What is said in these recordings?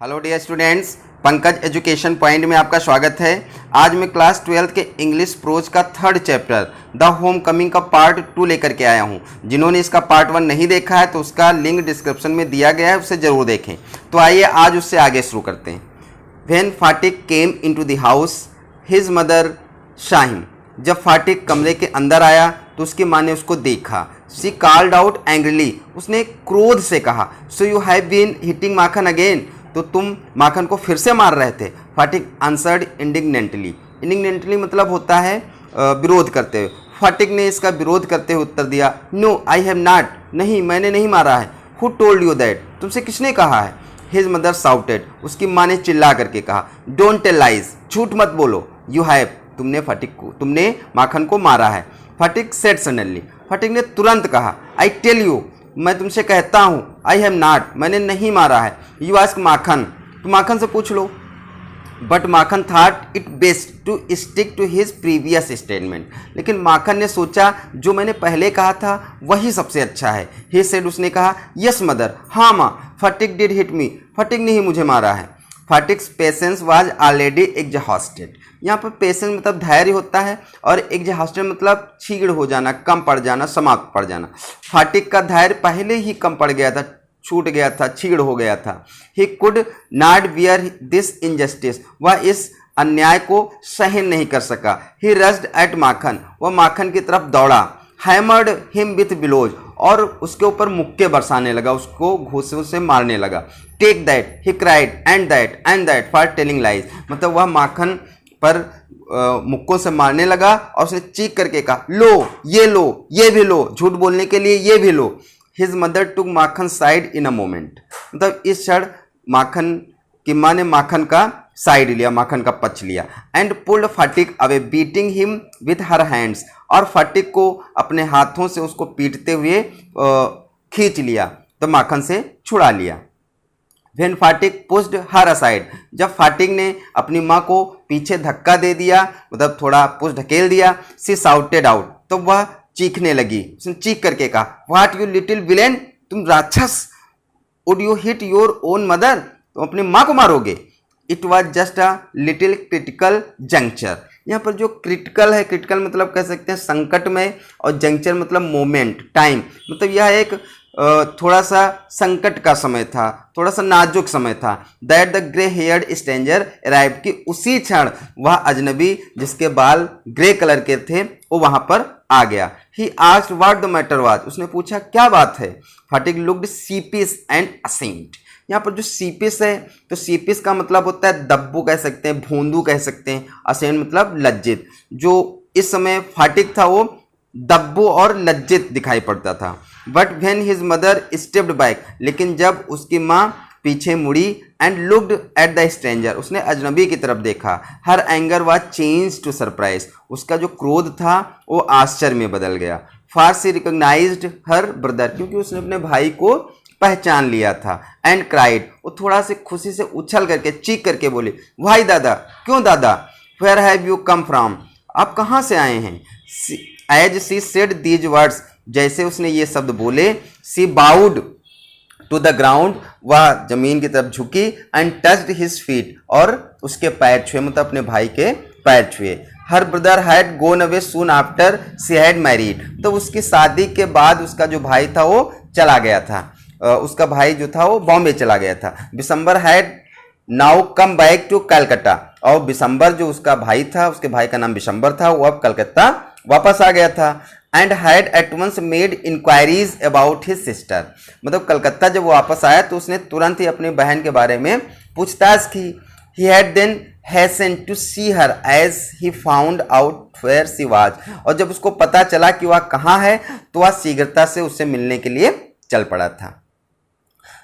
Hello dear students, Pankaj education point में आपका स्वागत है। आज मैं क्लास 12 के इंग्लिश प्रोज का third chapter the homecoming का पार्ट 2 लेकर के आया हूं। जिन्होंने इसका पार्ट 1 नहीं देखा है तो उसका लिंक डिस्क्रिप्शन में दिया गया है, उसे ज़रूर देखें। तो आइए आज उससे आगे शुरू करते हैं। When Phatik came into the house his mother saw him. जब फाटिक कमरे के अंदर आया तो उसकी माँ ने उसको देखा। She called out angrily. उसने क्रोध से कहा, so you have been hitting Makhan again. तो तुम माखन को फिर से मार रहे थे। फाटिक आंसर्ड इंडिग्नेंटली। इंडिग्नेंटली मतलब होता है विरोध करते हुए। फाटिक ने इसका विरोध करते हुए उत्तर दिया, नो आई हैव नॉट। नहीं, मैंने नहीं मारा है। Who told you that. तुमसे किसने कहा है। His mother shouted. उसकी माँ ने चिल्ला करके कहा, डोंट टेल लाइज। झूठ मत बोलो। You have. तुमने माखन को मारा है। फाटिक सेड सडनली। फाटिक ने तुरंत कहा, आई टेल यू, मैं तुमसे कहता हूँ, आई हैव नॉट, मैंने नहीं मारा है। You ask Makhan. तो माखन से पूछ लो। But Makhan thought it best to stick to his previous statement. लेकिन माखन ने सोचा जो मैंने पहले कहा था वही सबसे अच्छा है। He said. उसने कहा, यस मदर, हाँ माँ, फटिक डिड हिट मी। फटिक ने ही मुझे मारा है। फाटिक्स पेशेंस वाज ऑलरेडी एग्जॉस्टेड। यहाँ पर पेशेंस मतलब धैर्य होता है और एग्जॉस्टेड मतलब छीड़ हो जाना, कम पड़ जाना, समाप्त पड़ जाना। फाटिक का धैर्य पहले ही कम पड़ गया था, छूट गया था, छीड़ हो गया था। He could not bear this injustice. वह इस अन्याय को सहन नहीं कर सका। He rushed at Makhan. वह माखन की तरफ दौड़ा। Hammered him with blows. और उसके ऊपर मुक्के बरसाने लगा, उसको घूंसे से मारने लगा। Take that, he cried, and that for telling lies. मतलब वह माखन पर मुक्कों से मारने लगा और उसने चीख करके कहा, लो, ये भी लो, झूठ बोलने के लिए ये भी लो। His mother took Makhan side in a moment. मतलब इस क्षण माखन की माँ ने माखन का साइड लिया, माखन का पक्ष लिया। And pulled Phatik away beating him with her hands. और फाटिक को अपने हाथों से उसको पीटते हुए खींच लिया, तो माखन से छुड़ा लिया। When Phatik pushed her aside. जब फाटिक ने अपनी माँ को पीछे धक्का दे दिया, मतलब थोड़ा पुश ढकेल दिया, सी साउटेड आउट। तो वह चीखने लगी। उसने चीख करके कहा, व्हाट यू लिटिल विलेन, तुम राक्षस, would you hit your own mother, तुम अपनी माँ को मारोगे। It was just a little critical juncture. यहाँ पर जो क्रिटिकल है, क्रिटिकल मतलब कह सकते हैं संकट में, और जंक्चर मतलब मोमेंट, टाइम। मतलब यह एक थोड़ा सा संकट का समय था, थोड़ा सा नाजुक समय था। That the grey heard stranger arrive. कि उसी क्षण वह अजनबी जिसके बाल ग्रे कलर के थे वो वहाँ पर आ गया। He asked what the matter was. उसने पूछा क्या बात है। फाटिक लुक्ड सीपिश एंड असेंट। यहाँ पर जो सीपिस है, तो सीपिस का मतलब होता है दब्बू कह सकते हैं, भोंदू कह सकते हैं। असेंट मतलब लज्जित। जो इस समय फाटिक था वो दब्बू और लज्जित दिखाई पड़ता था। But when his mother stepped back. लेकिन जब उसकी माँ पीछे मुड़ी and looked at the stranger, उसने अजनबी की तरफ देखा। Her anger was changed to surprise. उसका जो क्रोध था वो आश्चर्य में बदल गया। For she recognised her brother. क्योंकि उसने अपने भाई को पहचान लिया था। And cried. वो थोड़ा से खुशी से उछल करके चीख करके बोली, भाई दादा, क्यों दादा। Where have you come from. आप कहाँ से आए हैं। As she said these words. जैसे उसने ये शब्द बोले, she bowed to the ground. वह जमीन की तरफ झुकी। And touched his feet. और उसके पैर छुए, मतलब अपने भाई के पैर छुए। Her brother had gone away soon after she had married. तो उसकी शादी के बाद उसका जो भाई था वो चला गया था। उसका भाई जो था वो बॉम्बे चला गया था। Bishambar had now come back to Calcutta. और बिशंबर जो उसका भाई था, उसके भाई का नाम बिशंबर था, वो अब कलकत्ता वापस आ गया था। And had at once made inquiries about his sister. मतलब कलकत्ता जब वो वापस आया तो उसने तुरंत ही अपनी बहन के बारे में पूछताछ की। He had then hastened to see her as he found out where she was। और जब उसको पता चला कि वह कहाँ है तो वह शीघ्रता से उससे मिलने के लिए चल पड़ा था।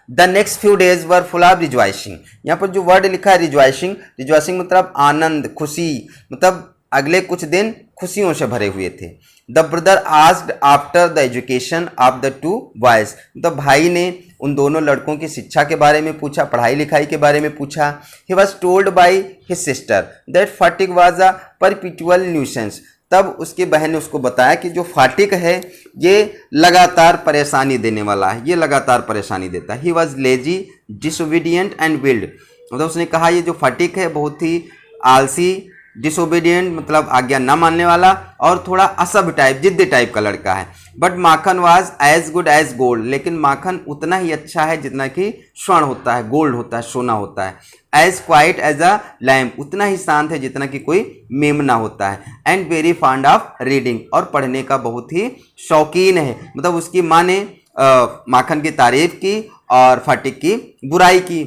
The next few days were full of rejoicing. यहाँ पर जो वर्ड लिखा है रिजॉइसिंग, रिजॉइसिंग मतलब आनंद, खुशी, मतलब अगले कुछ दिन खुशियों से भरे हुए थे। The brother asked after the education of the two boys. मतलब भाई ने उन दोनों लड़कों की शिक्षा के बारे में पूछा, पढ़ाई लिखाई के बारे में पूछा। He was told by his sister that Phatik was a perpetual nuisance. तब उसकी बहन ने उसको बताया कि जो फाटिक है ये लगातार परेशानी देने वाला है, ये लगातार परेशानी देता है। He was lazy, disobedient and wild. मतलब उसने कहा ये जो फटिक है बहुत ही आलसी, डिसोबीडियंट मतलब आज्ञा न मानने वाला और थोड़ा असभ टाइप, जिद्दी टाइप का लड़का है। But Makhan was as good as gold, लेकिन माखन उतना ही अच्छा है जितना कि स्वर्ण होता है, गोल्ड होता है, सोना होता है। As quiet as a lamb, उतना ही शांत है जितना कि कोई मेमना होता है। एंड वेरी फांड ऑफ रीडिंग, और पढ़ने का बहुत ही शौकीन है। मतलब उसकी माँ ने माखन की तारीफ की और फाटिक की बुराई की।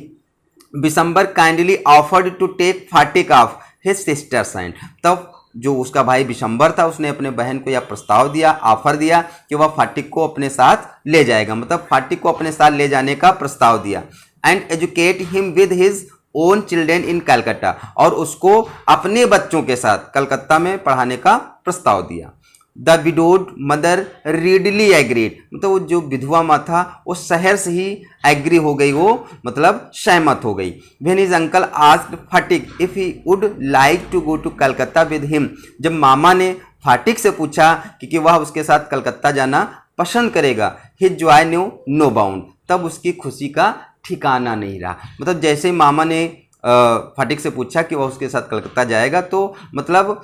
Bishambar kindly offered to take Phatik off his sister's hand, तब जो उसका भाई बिशंबर था उसने अपने बहन को यह प्रस्ताव दिया, ऑफर दिया कि वह फाटिक को अपने साथ ले जाएगा, मतलब फाटिक को अपने साथ ले जाने का प्रस्ताव दिया। And educate him with his own children in Calcutta, और उसको अपने बच्चों के साथ कलकत्ता में पढ़ाने का प्रस्ताव दिया। The widowed mother readily agreed, मतलब वो जो विधवा माँ था वो शहर से ही एग्री हो गई, वो मतलब सहमत हो गई। When his uncle asked Phatik if he would like to go to Calcutta with him, जब मामा ने फाटिक से पूछा कि वह उसके साथ कलकत्ता जाना पसंद करेगा, his joy knew no bound, तब उसकी खुशी का ठिकाना नहीं रहा। मतलब जैसे ही मामा ने फाटिक से पूछा कि वह उसके साथ कलकत्ता जाएगा तो मतलब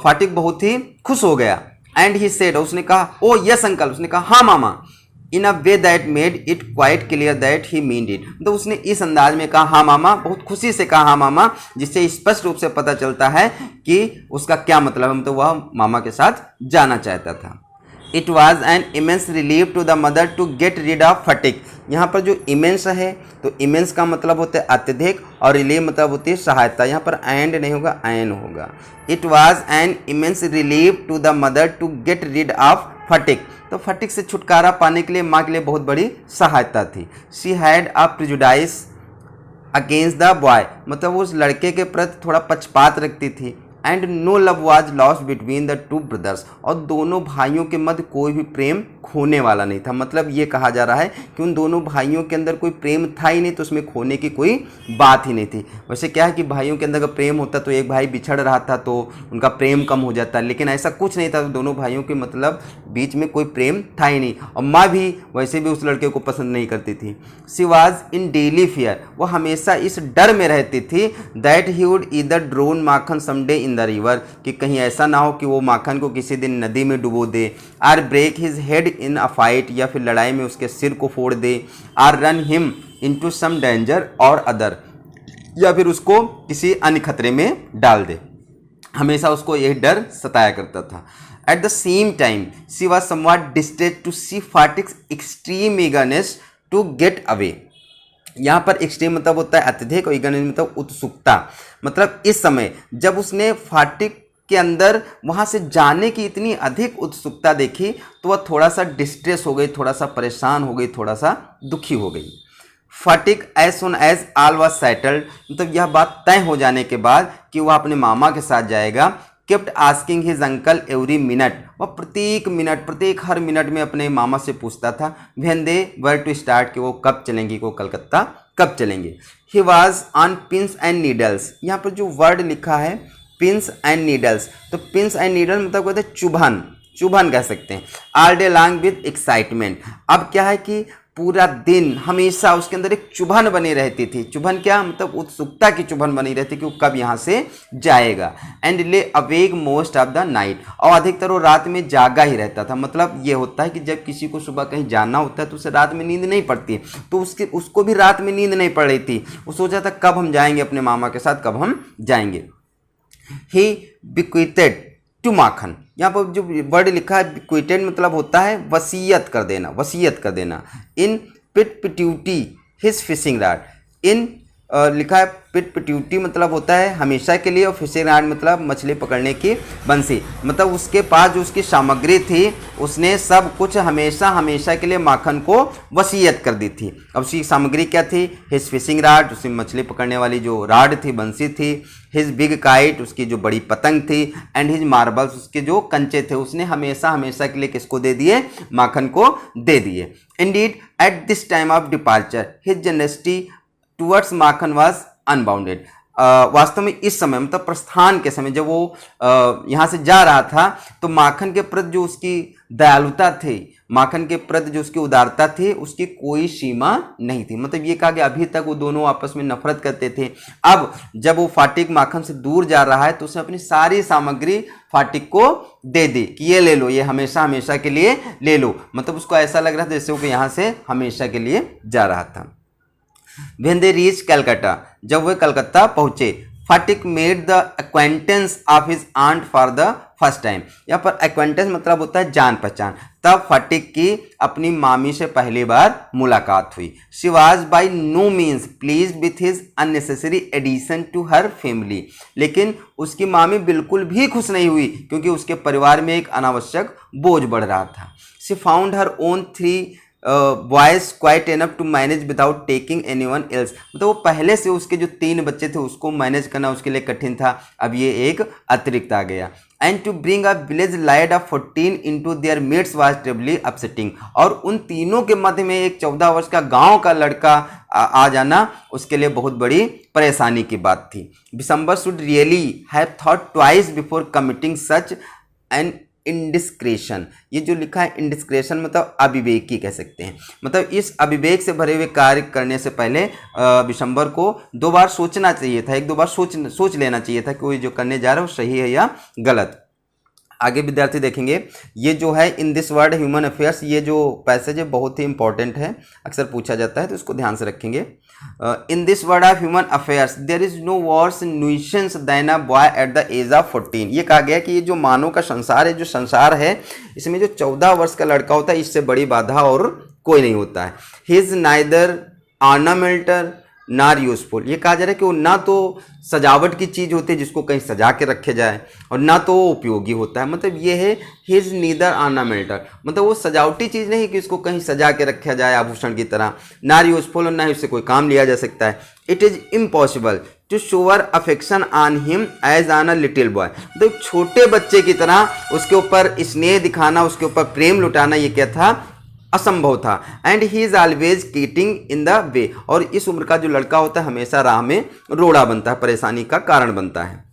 फाटिक बहुत ही खुश हो गया। एंड ही सेड, उसने कहा ओ यस अंकल, उसने कहा हाँ मामा, in a way that made it quite clear that he meant it, मतलब उसने इस अंदाज में कहा हाँ मामा, बहुत खुशी से कहा हाँ मामा, जिससे स्पष्ट रूप से पता चलता है कि उसका क्या मतलब है, मतलब वह मामा के साथ जाना चाहता था। It was an immense relief to the mother to get rid of Phatik, यहाँ पर जो इमेंस है तो इमेंस का मतलब होता है अत्यधिक और रिलीफ मतलब होती है सहायता, यहाँ पर एंड नहीं होगा एन होगा। It was an immense relief to the mother to get rid of Phatik, तो फटिक से छुटकारा पाने के लिए माँ के लिए बहुत बड़ी सहायता थी। She had a prejudice against the boy, मतलब वो उस लड़के के प्रति थोड़ा पक्षपात रखती थी। And no love was lost between the two brothers, और दोनों भाइयों के मध्य कोई भी प्रेम खोने वाला नहीं था, मतलब ये कहा जा रहा है कि उन दोनों भाइयों के अंदर कोई प्रेम था ही नहीं, तो उसमें खोने की कोई बात ही नहीं थी। वैसे क्या है कि भाइयों के अंदर अगर प्रेम होता तो एक भाई बिछड़ रहा था तो उनका प्रेम कम हो जाता, लेकिन ऐसा कुछ नहीं था, तो दोनों भाइयों के मतलब बीच में कोई प्रेम था ही नहीं। और माँ भी वैसे भी उस लड़के को पसंद नहीं करती थी। She was in daily fear, वो हमेशा इस डर में रहती थी that he would either drone Makhan someday in the river, कि कहीं ऐसा ना हो कि वो माखन को किसी दिन नदी में डुबो दे, or break his head in a fight, या फिर लड़ाई में उसके सिर को फोड़ दे, or run him into some danger or other, या फिर उसको किसी अन्य खतरे में डाल दे। हमेशा उसको यही डर सताया करता था। At the same time she was somewhat distressed to see Phatik's extreme eagerness to get away, यहाँ पर एक्सट्रीम मतलब होता है अत्यधिक और ईगरनेस मतलब उत्सुकता, मतलब इस समय जब उसने फाटिक के अंदर वहाँ से जाने की इतनी अधिक उत्सुकता देखी तो वह थोड़ा सा डिस्ट्रेस हो गई, थोड़ा सा परेशान हो गई, थोड़ा सा दुखी हो गई। Phatik as soon as all was settled, मतलब यह बात तय हो जाने के बाद कि वह अपने मामा के साथ जाएगा, kept asking his uncle every minute, वह प्रत्येक मिनट प्रत्येक हर मिनट में अपने मामा से पूछता था when they were to start, कि वो कब चलेंगी, वो कलकत्ता कब चलेंगे। He was on pins and needles, यहाँ पर जो वर्ड लिखा है पिंस एंड नीडल्स, तो पिंस एंड नीडल मतलब कहते हैं चुभन, चुभन कह सकते हैं। All day long with excitement, अब क्या है कि पूरा दिन हमेशा उसके अंदर एक चुभन बनी रहती थी। चुभन क्या मतलब उत्सुकता की चुभन बनी रहती कि वो कब यहाँ से जाएगा। एंड ले awake most of the night, और अधिकतर वो रात में जागा ही रहता था। मतलब ये होता है कि जब किसी को सुबह कहीं जाना होता है तो उसे रात में नींद नहीं पड़ती, तो उसको भी रात में नींद नहीं पड़ रही थी। वो सोचा था कब हम जाएंगे अपने मामा के साथ, कब हम जाएंगे। ही बिक्विटेड टू माखन, यहाँ पर जो वर्ड लिखा है बिक्विटेड मतलब होता है वसीयत कर देना, वसीयत कर देना। इन पिटपिट्यूटी हिज फिशिंग रॉड, इन लिखा है पिटपिट्यूटी मतलब होता है हमेशा के लिए, और फिशिंग रॉड मतलब मछली पकड़ने की बंसी, मतलब उसके पास जो उसकी सामग्री थी उसने सब कुछ हमेशा हमेशा के लिए माखन को वसीयत कर दी थी। अब उसकी सामग्री क्या थी, हिज फिशिंग रॉड, उसकी मछली पकड़ने वाली जो राड थी, बंसी थी, हिज बिग काइट, उसकी जो बड़ी पतंग थी, एंड हिज मार्बल्स, उसके जो कंचे थे, उसने हमेशा हमेशा के लिए किसको दे दिए, माखन को दे दिए। Indeed at this time of departure his generosity towards Makhan was unbounded, वास्तव में इस समय मतलब प्रस्थान के समय जब वो यहाँ से जा रहा था तो माखन के प्रति जो उसकी दयालुता थी, माखन के प्रति जो उसकी उदारता थी उसकी कोई सीमा नहीं थी। मतलब ये कहा कि अभी तक वो दोनों आपस में नफरत करते थे, अब जब वो फाटिक माखन से दूर जा रहा है तो उसने अपनी सारी सामग्री फाटिक को दे दी कि ये ले लो, ये हमेशा हमेशा के लिए ले लो। मतलब उसको ऐसा लग रहा था जैसे वो यहाँ से हमेशा के लिए जा रहा था। When they reached Calcutta, जब वे कलकत्ता पहुंचे, Phatik made the acquaintance of his aunt for the first time. यहाँ पर एक्वेंटेंस मतलब होता है जान पहचान। तब फाटिक की अपनी मामी से पहली बार मुलाकात हुई। She was by no means pleased with his unnecessary addition to her family. लेकिन उसकी मामी बिल्कुल भी खुश नहीं हुई क्योंकि उसके परिवार में एक अनावश्यक बोझ बढ़ रहा था। She found her own 3 boys quite enough to manage without taking anyone else. मतलब वो पहले से उसके जो 3 बच्चे थे उसको मैनेज करना उसके लिए कठिन था, अब ये एक अतिरिक्त आ गया। And to bring a village lad of 14 into their midst was terribly upsetting. और उन तीनों के मध्य में एक 14 वर्ष का गांव का लड़का आ जाना उसके लिए बहुत बड़ी परेशानी की बात थी। Bishambar should really have thought twice before committing such an indiscretion. ये जो लिखा है इंडिस्क्रेशन मतलब अविवेकी कह सकते हैं। मतलब इस अविवेक से भरे हुए कार्य करने से पहले बिशंबर को 2 बार सोचना चाहिए था, 1-2 बार सोच लेना चाहिए था कि वो जो करने जा रहा है वो सही है या गलत। आगे विद्यार्थी देखेंगे ये जो है इन दिस वर्ड ह्यूमन अफेयर्स, ये जो पैसेज है बहुत ही इंपॉर्टेंट है, अक्सर पूछा जाता है तो इसको ध्यान से रखेंगे। In this world of human affairs there is no worse nuisance than a boy at the age of 14। ये कहा गया कि ये जो मानव का संसार है, जो संसार है इसमें जो 14 वर्ष का लड़का होता है इससे बड़ी बाधा और कोई नहीं होता है। ही इज नाइदर ऑर्नामेंटल नार यूजफुल। ये कहा जा रहा है कि वो ना तो सजावट की चीज़ होती है जिसको कहीं सजा के रखे जाए और ना तो वो उपयोगी होता है। मतलब ये है हिज नीदर ऑर्नामेंटल, मतलब वो सजावटी चीज़ नहीं कि इसको कहीं सजा के रखा जाए आभूषण की तरह, नार यूजफुल और ना ही उससे कोई काम लिया जा सकता है। It is impossible to shower affection on him as on a little boy. मतलब छोटे बच्चे की तरह उसके ऊपर स्नेह दिखाना, उसके ऊपर प्रेम लुटाना ये क्या था, असंभव था। And he is always kidding in the way. और इस उम्र का जो लड़का होता है हमेशा राह में रोड़ा बनता है, परेशानी का कारण बनता है।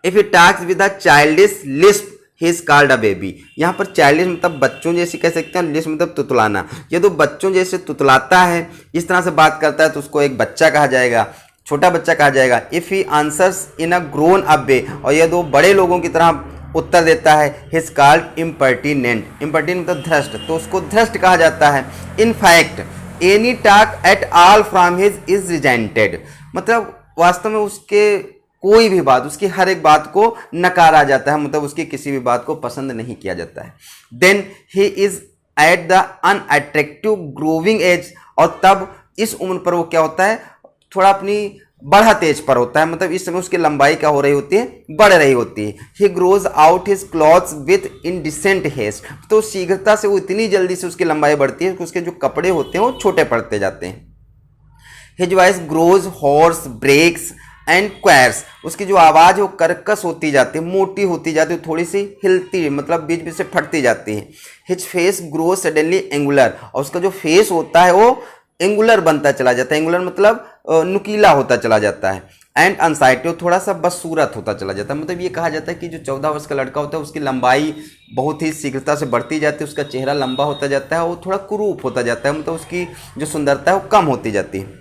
If he talks with a childish Lisp he is called a baby. यहाँ पर चाइल्डिश मतलब बच्चों जैसी कह सकते हैं, लिस्प मतलब तुतलाना। ये तो बच्चों जैसे तुतलाता है, इस तरह से बात करता है तो उसको एक बच्चा कहा जाएगा, छोटा बच्चा कहा जाएगा। If he answers in a grown up way, और ये 2 बड़े लोगों की तरह उत्तर देता है, हिज कॉल्ड इम्पर्टिनेंट। इम्पर्टिनेंट मतलब धृष्ट, तो उसको धृष्ट कहा जाता है। In fact any talk at all from his is resented. मतलब वास्तव में उसके कोई भी बात, उसकी हर एक बात को नकारा जाता है, मतलब उसकी किसी भी बात को पसंद नहीं किया जाता है। Then he is at the unattractive growing age. और तब इस उम्र पर वो क्या होता है, थोड़ा अपनी बढ़ा तेज पर होता है। मतलब इस समय उसकी लंबाई क्या हो रही होती है, बढ़ रही होती है। He grows out his clothes with indecent haste. तो शीघ्रता से वो इतनी जल्दी से उसकी लंबाई बढ़ती है कि उसके जो कपड़े होते हैं वो छोटे पड़ते जाते हैं। His voice grows hoarse breaks and quavers. उसकी जो आवाज़ है वो कर्कश होती जाती है, मोटी होती जाती है, थोड़ी सी हिलती है, मतलब बीच बीच से फटती जाती है। His face grow suddenly angular. और उसका जो फेस होता है वो एंगुलर बनता चला जाता है। एंगुलर मतलब नुकीला होता चला जाता है। एंड अनसाइटी, थोड़ा सा बदसूरत होता चला जाता है। मतलब ये कहा जाता है कि जो 14 वर्ष का लड़का होता है उसकी लंबाई बहुत ही शीघ्रता से बढ़ती जाती है, उसका चेहरा लंबा होता जाता है, वो थोड़ा कुरूप होता जाता है, मतलब उसकी जो सुंदरता है वो कम होती जाती है।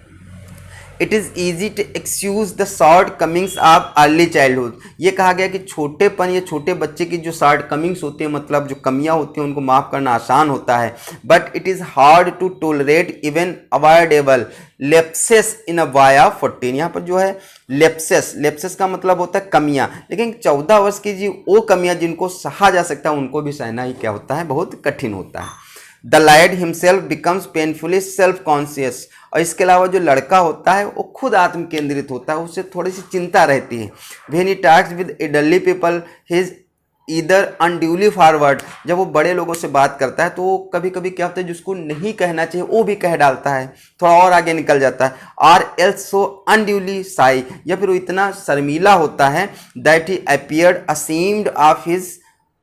It is easy to excuse the shortcomings of early childhood. ये कहा गया कि छोटेपन या छोटे बच्चे की जो शॉर्ट कमिंग्स होती है, मतलब जो कमियां होती हैं उनको माफ़ करना आसान होता है। But it is hard to tolerate even avoidable lapses in a boy of 14। यहाँ पर जो है लेप्सेस का मतलब होता है कमियां, लेकिन 14 वर्ष की जी वो कमियां जिनको सहा जा सकता है उनको भी सहना ही क्या होता है, बहुत कठिन होता है। The lad himself becomes painfully self conscious. और इसके अलावा जो लड़का होता है वो खुद आत्म केंद्रित होता है, उससे थोड़ी सी चिंता रहती है। When he talks with elderly people he is either unduly forward. जब वो बड़े लोगों से बात करता है तो वो कभी कभी क्या होता है जिसको नहीं कहना चाहिए वो भी कह डालता है, थोड़ा और आगे निकल जाता है। और एल्स सो अनड्यूली साई, या फिर वो इतना शर्मीला होता है that he appeared ashamed of his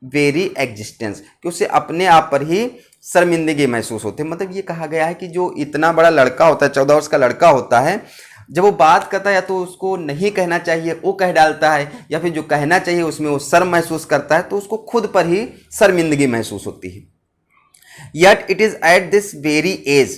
very existence, कि उसे अपने आप पर ही शर्मिंदगी महसूस होती है। मतलब ये कहा गया है कि जो इतना बड़ा लड़का होता है, 14 वर्ष का लड़का होता है, जब वो बात करता है या तो उसको नहीं कहना चाहिए वो कह डालता है, या फिर जो कहना चाहिए उसमें वो शर्म महसूस करता है तो उसको खुद पर ही शर्मिंदगी महसूस होती है। yet it is at this very age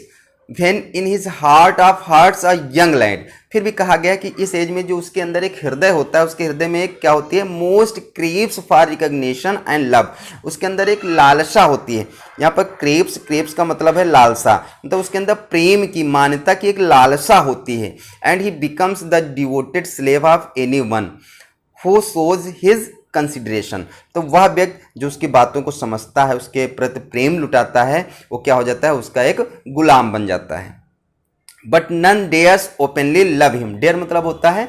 when in his heart of hearts a young lad। फिर भी कहा गया कि इस एज में जो उसके अंदर एक हृदय होता है, उसके हृदय में एक क्या होती है, most craves for recognition and love, उसके अंदर एक लालसा होती है। यहाँ पर क्रेव्स का मतलब है लालसा, मतलब उसके अंदर प्रेम की, मान्यता की एक लालसा होती है। And he becomes the devoted slave of any one who shows his consideration. तो वह व्यक्ति जो उसकी बातों को समझता है, उसके प्रति प्रेम लुटाता है, वो क्या हो जाता है, उसका एक गुलाम बन जाता है। But none dares openly love him. Dare मतलब होता है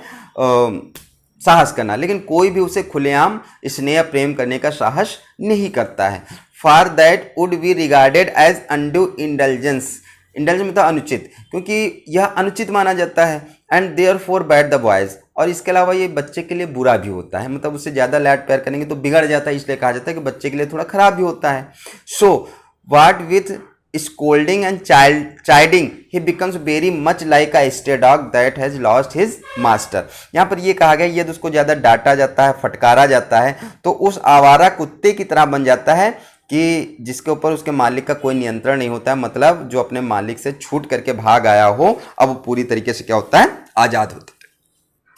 साहस करना, लेकिन कोई भी उसे खुलेआम स्नेह प्रेम करने का साहस नहीं करता है। For that would be regarded as undue indulgence. Indulgence मतलब अनुचित, क्योंकि यह अनुचित माना जाता है। And therefore bad the boys, और इसके अलावा ये बच्चे के लिए बुरा भी होता है, मतलब उससे ज़्यादा लाड प्यार करेंगे तो बिगड़ जाता है, इसलिए कहा जाता है कि बच्चे के लिए थोड़ा खराब भी होता है। So what with scolding and chiding he becomes very much like a stay dog that has lost his master. यहाँ पर ये कहा गया यदि उसको ज़्यादा डांटा जाता है, फटकारा जाता है, तो उस आवारा कुत्ते की तरह बन जाता है कि जिसके ऊपर उसके मालिक का कोई नियंत्रण नहीं होता है, मतलब जो अपने मालिक से छूट करके भाग आया हो, अब वो पूरी तरीके से क्या होता है, आज़ाद होता है।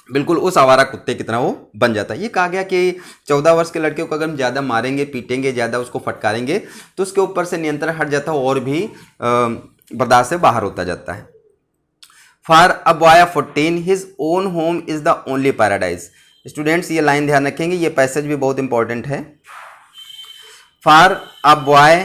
बिल्कुल उस आवारा कुत्ते की तरह वो बन जाता है। ये कहा गया कि 14 वर्ष के लड़के को अगर हम ज़्यादा मारेंगे, पीटेंगे, ज़्यादा उसको फटकारेंगे तो उसके ऊपर से नियंत्रण हट जाता है और भी बर्दाश्त से बाहर होता जाता है। For a boy of 14 his own home is the only paradise. Students ये लाइन ध्यान रखेंगे, ये पैसेज भी बहुत इंपॉर्टेंट है। For a boy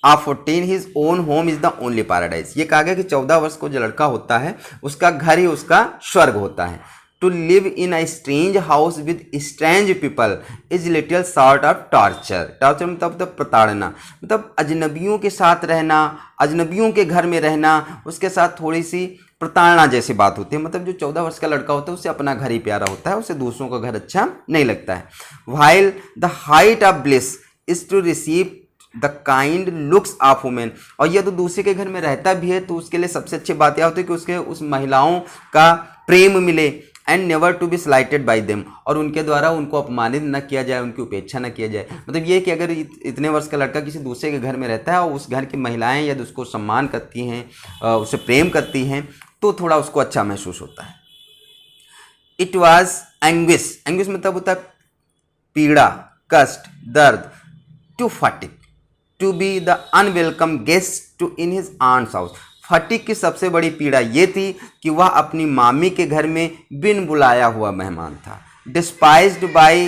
of 14 his own home is the only paradise. ये कहा गया कि 14 वर्ष को जो लड़का होता है उसका घर ही उसका स्वर्ग होता है। To live in a strange house with strange people is little sort of torture. Torture मतलब प्रताड़ना, मतलब अजनबियों के साथ रहना, अजनबियों के घर में रहना, उसके साथ थोड़ी सी प्रताड़ना जैसी बात होती है। मतलब जो 14 वर्ष का लड़का होता है उसे अपना घर ही प्यारा होता है, उसे दूसरों का घर अच्छा नहीं लगता है। While the height of bliss is to receive the kind looks of women. और यह तो दूसरे के घर में रहता भी है तो उसके लिए सबसे अच्छी बात यह होती है कि उसके उस महिलाओं का प्रेम मिले। And never to be slighted by them, और उनके द्वारा उनको अपमानित न किया जाए, उनकी उपेक्षा न किया जाए। मतलब ये कि अगर इतने वर्ष का लड़का किसी दूसरे के घर में रहता है और उस घर की महिलाएं यदि उसको सम्मान करती हैं, उसे प्रेम करती हैं, तो थोड़ा उसको अच्छा महसूस होता है। It was anguish. एंग्विश मतलब होता है पीड़ा, कष्ट, दर्द। To Phatik to be the unwelcome guest to in his aunt's house. Phatik की सबसे बड़ी पीड़ा ये थी कि वह अपनी मामी के घर में बिन बुलाया हुआ मेहमान था। Despised by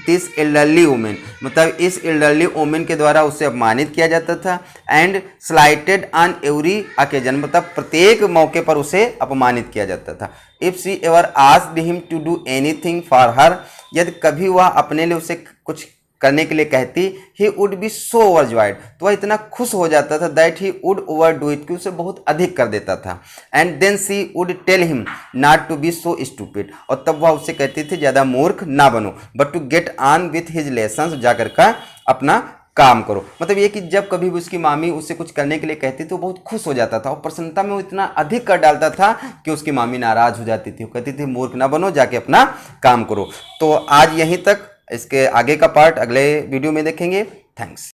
this elderly women, मतलब इस एल्डरली वुमेन के द्वारा उसे अपमानित किया जाता था। And slighted on every occasion, मतलब प्रत्येक मौके पर उसे अपमानित किया जाता था। If she ever asked him to do anything for her, यदि कभी वह अपने लिए उसे कुछ करने के लिए कहती, he would be so overjoyed, तो वह इतना खुश हो जाता था, that he would overdo it, कि उसे बहुत अधिक कर देता था। And then she would tell him not to be so stupid, और तब वह उससे कहती थी ज़्यादा मूर्ख ना बनो, but to get on with his lessons, जाकर का अपना काम करो। मतलब ये कि जब कभी भी उसकी मामी उससे कुछ करने के लिए कहती तो बहुत खुश हो जाता था और प्रसन्नता में वो इतना अधिक कर डालता था कि उसकी मामी नाराज़ हो जाती थी, वो कहती थी मूर्ख ना बनो, जाके अपना काम करो। तो आज यहीं तक, इसके आगे का पार्ट अगले वीडियो में देखेंगे। थैंक्स।